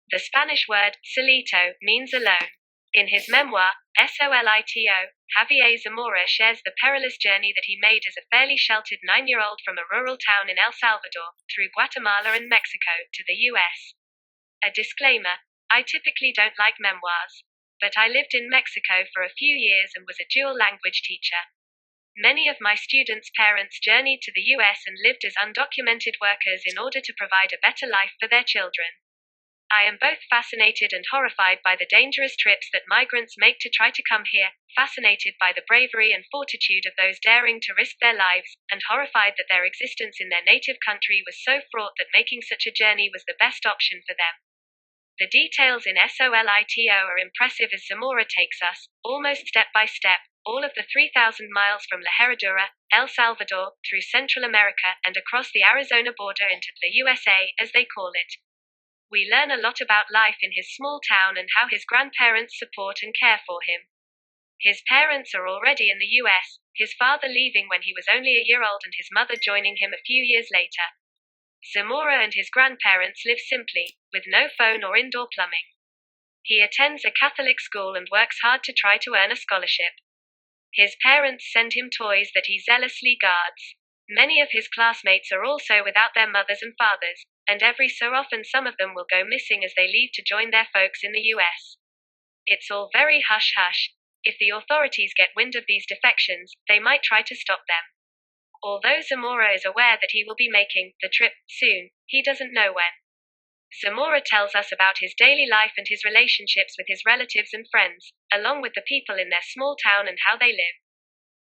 The Spanish word, solito, means alone. In his memoir, Solito, Javier Zamora shares the perilous journey that he made as a fairly sheltered 9-year-old from a rural town in El Salvador, through Guatemala and Mexico, to the US. A disclaimer: I typically don't like memoirs. But I lived in Mexico for a few years and was a dual language teacher. Many of my students' parents journeyed to the US and lived as undocumented workers in order to provide a better life for their children. I am both fascinated and horrified by the dangerous trips that migrants make to try to come here, fascinated by the bravery and fortitude of those daring to risk their lives, and horrified that their existence in their native country was so fraught that making such a journey was the best option for them. The details in Solito are impressive as Zamora takes us, almost step by step, all of the 3,000 miles from La Herradura, El Salvador, through Central America, and across the Arizona border into the USA, as they call it. We learn a lot about life in his small town and how his grandparents support and care for him. His parents are already in the US, his father leaving when he was only a year old and his mother joining him a few years later. Zamora and his grandparents live simply, with no phone or indoor plumbing. He attends a Catholic school and works hard to try to earn a scholarship. His parents send him toys that he zealously guards. Many of his classmates are also without their mothers and fathers, and every so often some of them will go missing as they leave to join their folks in the US. It's all very hush-hush. If the authorities get wind of these defections, they might try to stop them. Although Zamora is aware that he will be making the trip soon, he doesn't know when. Zamora tells us about his daily life and his relationships with his relatives and friends, along with the people in their small town and how they live.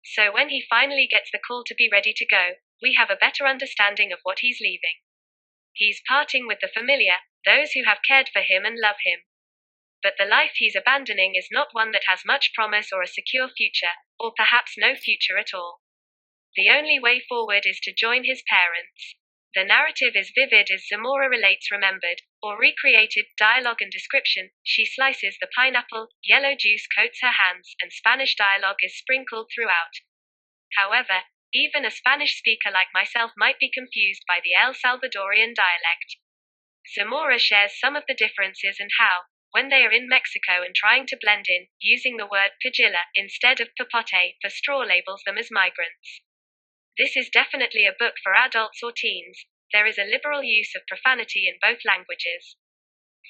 So when he finally gets the call to be ready to go, we have a better understanding of what he's leaving. He's parting with the familiar, those who have cared for him and love him. But the life he's abandoning is not one that has much promise or a secure future, or perhaps no future at all. The only way forward is to join his parents. The narrative is vivid as Zamora relates remembered, or recreated, dialogue and description. She slices the pineapple, yellow juice coats her hands, and Spanish dialogue is sprinkled throughout. However, even a Spanish speaker like myself might be confused by the El Salvadorian dialect. Zamora shares some of the differences and how, when they are in Mexico and trying to blend in, using the word pajilla instead of papote for straw labels them as migrants. This is definitely a book for adults or teens. There is a liberal use of profanity in both languages.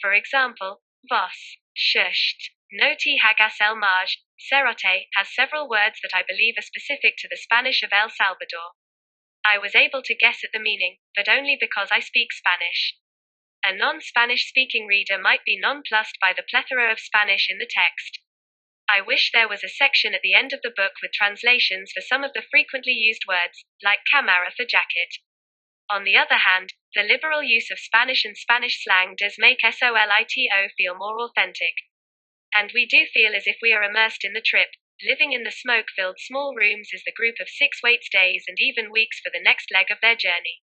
For example, vos, shushed, no te hagas el maj, cerote, has several words that I believe are specific to the Spanish of El Salvador. I was able to guess at the meaning, but only because I speak Spanish. A non-Spanish speaking reader might be nonplussed by the plethora of Spanish in the text. I wish there was a section at the end of the book with translations for some of the frequently used words, like camara for jacket. On the other hand, the liberal use of Spanish and Spanish slang does make Solito feel more authentic. And we do feel as if we are immersed in the trip, living in the smoke-filled small rooms as the group of 6 waits days and even weeks for the next leg of their journey.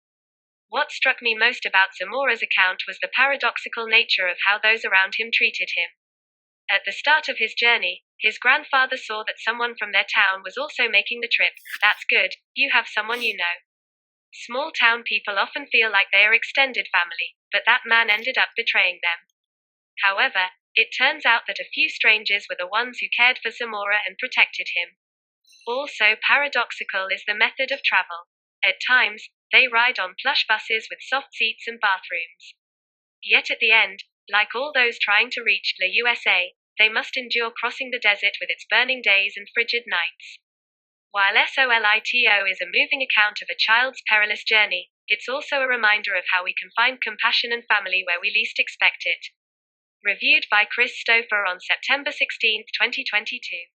What struck me most about Zamora's account was the paradoxical nature of how those around him treated him. At the start of his journey, his grandfather saw that someone from their town was also making the trip. That's good, you have someone you know. Small town people often feel like they are extended family, but that man ended up betraying them. However, it turns out that a few strangers were the ones who cared for Zamora and protected him. Also paradoxical is the method of travel. At times, they ride on plush buses with soft seats and bathrooms. Yet at the end, like all those trying to reach the USA, they must endure crossing the desert with its burning days and frigid nights. While Solito is a moving account of a child's perilous journey, it's also a reminder of how we can find compassion and family where we least expect it. Reviewed by Chris Stouffer on September 16, 2022.